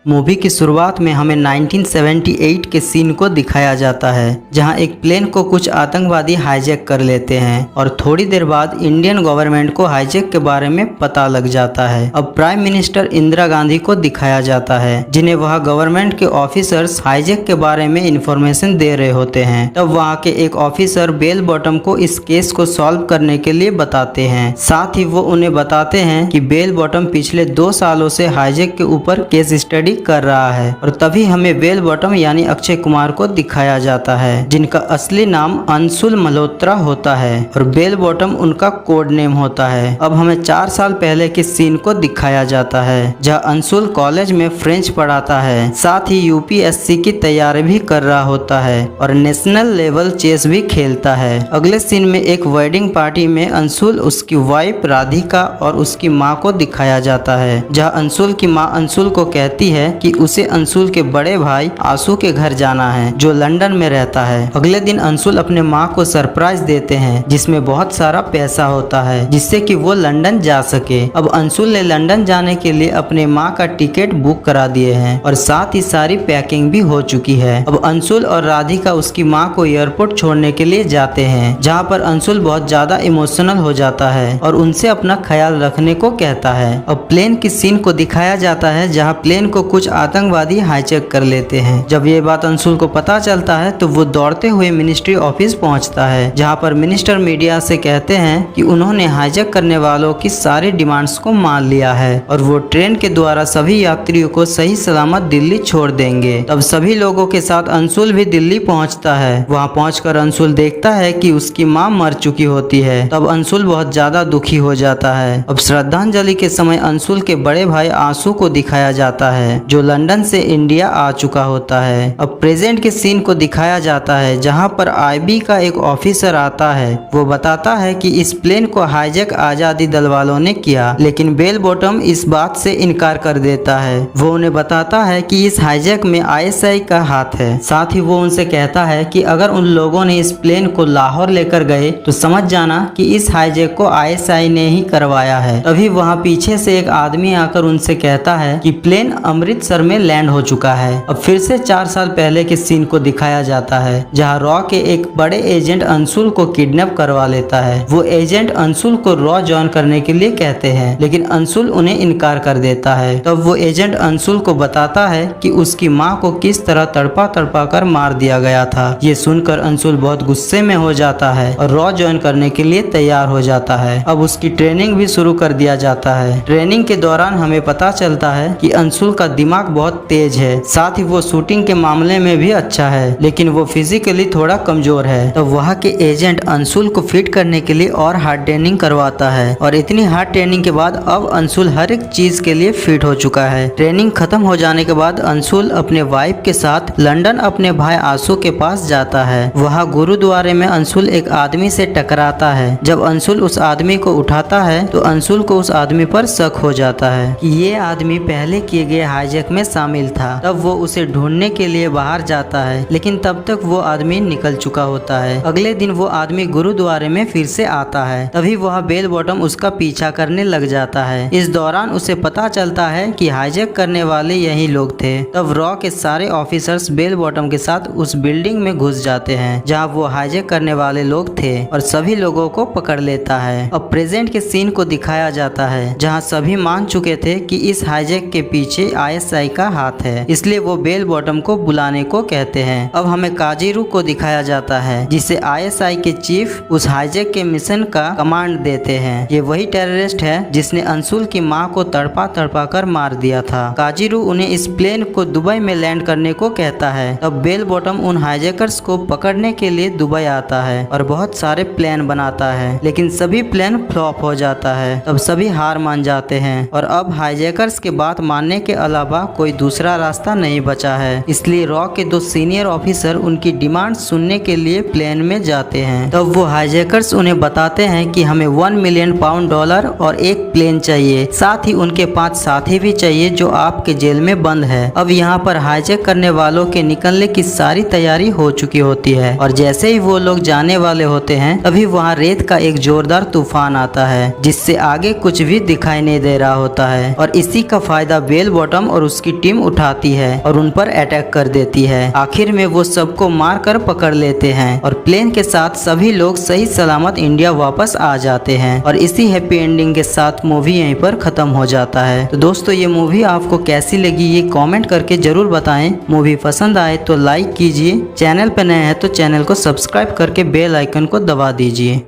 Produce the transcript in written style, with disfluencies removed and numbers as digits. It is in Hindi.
मूवी की शुरुआत में हमें 1978 के सीन को दिखाया जाता है, जहां एक प्लेन को कुछ आतंकवादी हाईजैक कर लेते हैं और थोड़ी देर बाद इंडियन गवर्नमेंट को हाईजैक के बारे में पता लग जाता है। अब प्राइम मिनिस्टर इंदिरा गांधी को दिखाया जाता है, जिन्हें वह गवर्नमेंट के ऑफिसर्स हाईजैक के बारे में इंफॉर्मेशन दे रहे होते हैं। तब वहां के एक ऑफिसर बेल बॉटम को इस केस को सॉल्व करने के लिए बताते हैं। साथ ही वो उन्हें बताते हैं कि बेल बॉटम पिछले 2 सालों से हाईजैक के ऊपर केस स्टडी कर रहा है। और तभी हमें बेल बॉटम यानी अक्षय कुमार को दिखाया जाता है, जिनका असली नाम अंशुल मल्होत्रा होता है और बेल बॉटम उनका कोड नेम होता है। अब हमें 4 साल पहले के सीन को दिखाया जाता है, जहाँ अंशुल कॉलेज में फ्रेंच पढ़ाता है, साथ ही यूपीएससी की तैयारी भी कर रहा होता है और नेशनल लेवल चेस भी खेलता है। अगले सीन में एक वेडिंग पार्टी में अंशुल, उसकी वाइफ राधिका और उसकी माँ को दिखाया जाता है, जहाँ अंशुल की माँ अंशुल को कहती है कि उसे अंशुल के बड़े भाई आशु के घर जाना है, जो लंदन में रहता है। अगले दिन अंशुल अपने माँ को सरप्राइज देते हैं, जिसमें बहुत सारा पैसा होता है, जिससे कि वो लंदन जा सके। अब अंशुल ने लंदन जाने के लिए अपने माँ का टिकट बुक करा दिए हैं और साथ ही सारी पैकिंग भी हो चुकी है। अब अंशुल और राधिका उसकी माँ को एयरपोर्ट छोड़ने के लिए जाते हैं, जहाँ पर अंशुल बहुत ज्यादा इमोशनल हो जाता है और उनसे अपना ख्याल रखने को कहता है। अब प्लेन की सीन को दिखाया जाता है, जहाँ प्लेन को कुछ आतंकवादी हाईजैक कर लेते हैं। जब ये बात अंशुल को पता चलता है तो वो दौड़ते हुए मिनिस्ट्री ऑफिस पहुंचता है, जहां पर मिनिस्टर मीडिया से कहते हैं कि उन्होंने हाईजैक करने वालों की सारी डिमांड्स को मान लिया है और वो ट्रेन के द्वारा सभी यात्रियों को सही सलामत दिल्ली छोड़ देंगे। तब सभी लोगों के साथ अंशुल भी दिल्ली पहुंचता है। वहां पहुंचकर अंशुल देखता है कि उसकी माँ मर चुकी होती है। तब अंशुल बहुत ज्यादा दुखी हो जाता है। अब श्रद्धांजलि के समय अंशुल के बड़े भाई आशु को दिखाया जाता है, जो लंदन से इंडिया आ चुका होता है। अब प्रेजेंट के सीन को दिखाया जाता है, जहां पर आईबी का एक ऑफिसर आता है। वो बताता है कि इस प्लेन को हाईजैक आजादी दल वालों ने किया, लेकिन बेल बॉटम इस बात से इनकार कर देता है। वो उन्हें बताता है कि इस हाईजैक में आईएसआई का हाथ है। साथ ही वो उनसे कहता है कि अगर उन लोगों ने इस प्लेन को लाहौर लेकर गए तो समझ जाना कि इस हाईजैक को आईएसआई ने ही करवाया है। तभी वहाँ पीछे से एक आदमी आकर उनसे कहता है कि प्लेन अमृतसर में लैंड हो चुका है। अब फिर से 4 साल पहले के सीन को दिखाया जाता है, जहाँ रॉ के एक बड़े एजेंट अंशुल को किडनैप करवा लेता है। वो एजेंट अंशुल को रॉ ज्वाइन करने के लिए कहते हैं, लेकिन अंशुल उन्हें इनकार कर देता है। तब वो एजेंट अंशुल को बताता है कि उसकी माँ को किस तरह तड़पा तड़पा कर मार दिया गया था। ये सुनकर अंशुल बहुत गुस्से में हो जाता है और रॉ ज्वाइन करने के लिए तैयार हो जाता है। अब उसकी ट्रेनिंग भी शुरू कर दिया जाता है। ट्रेनिंग के दौरान हमें पता चलता है कि अंशुल का दिमाग बहुत तेज है, साथ ही वो शूटिंग के मामले में भी अच्छा है, लेकिन वो फिजिकली थोड़ा कमजोर है। तो वहाँ के एजेंट अंशुल को फिट करने के लिए और हार्ड ट्रेनिंग करवाता है और इतनी हार्ड ट्रेनिंग के बाद अब अंशुल हर एक चीज के लिए फिट हो चुका है। ट्रेनिंग खत्म हो जाने के बाद अंशुल अपने वाइफ के साथ लंदन अपने भाई आशु के पास जाता है। वहाँ गुरुद्वारे में अंशुल एक आदमी से टकराता है। जब अंशुल उस आदमी को उठाता है तो अंशुल को उस आदमी पर शक हो जाता है कि ये आदमी पहले किए गए हाईजैक में शामिल था। तब वो उसे ढूंढने के लिए बाहर जाता है, लेकिन तब तक वो आदमी निकल चुका होता है। अगले दिन वो आदमी गुरुद्वारे में फिर से आता है। तभी वह बेल बॉटम उसका पीछा करने लग जाता है। इस दौरान उसे पता चलता है कि हाईजैक करने वाले यही लोग थे। तब रॉ के सारे ऑफिसर्स बेल बॉटम के साथ उस बिल्डिंग में घुस जाते हैं, जहाँ वो हाईजैक करने वाले लोग थे और सभी लोगों को पकड़ लेता है। अब प्रेजेंट के सीन को दिखाया जाता है, जहाँ सभी मान चुके थे कि इस हाईजैक के पीछे आईएसआई का हाथ है, इसलिए वो बेल बॉटम को बुलाने को कहते हैं। अब हमें काजीरू को दिखाया जाता है, जिसे आईएसआई के चीफ उस हाईजैक के मिशन का कमांड देते हैं। ये वही टेररिस्ट है जिसने अंशुल की माँ को तड़पा तड़पा कर मार दिया था। काजीरू उन्हें इस प्लेन को दुबई में लैंड करने को कहता है। तब बेल बॉटम उन हाईजैकर्स को पकड़ने के लिए दुबई आता है और बहुत सारे प्लान बनाता है, लेकिन सभी प्लान फ्लॉप हो जाता है। तब सभी हार मान जाते हैं और अब हाईजैकर्स के बात मानने के अलावा कोई दूसरा रास्ता नहीं बचा है। इसलिए रॉ के 2 सीनियर ऑफिसर उनकी डिमांड सुनने के लिए प्लेन में जाते हैं। तब वो हाईजैकर्स उन्हें बताते हैं कि हमें $1 मिलियन और एक प्लेन चाहिए, साथ ही उनके 5 साथी भी चाहिए जो आपके जेल में बंद है। अब यहाँ पर हाईजैक करने वालों के निकलने की सारी तैयारी हो चुकी होती है और जैसे ही वो लोग जाने वाले होते हैं तभी वहाँ रेत का एक जोरदार तूफान आता है, जिससे आगे कुछ भी दिखाई नहीं दे रहा होता है और इसी का फायदा बेल बॉटम सद्दाम और उसकी टीम उठाती है और उन पर अटैक कर देती है। आखिर में वो सबको मार कर पकड़ लेते हैं और प्लेन के साथ सभी लोग सही सलामत इंडिया वापस आ जाते हैं और इसी हैप्पी एंडिंग के साथ मूवी यहीं पर खत्म हो जाता है। तो दोस्तों ये मूवी आपको कैसी लगी ये कमेंट करके जरूर बताएं। मूवी पसंद आए तो लाइक कीजिए, चैनल पर नए हैं तो चैनल को सब्सक्राइब करके बेल आइकन को दबा दीजिए।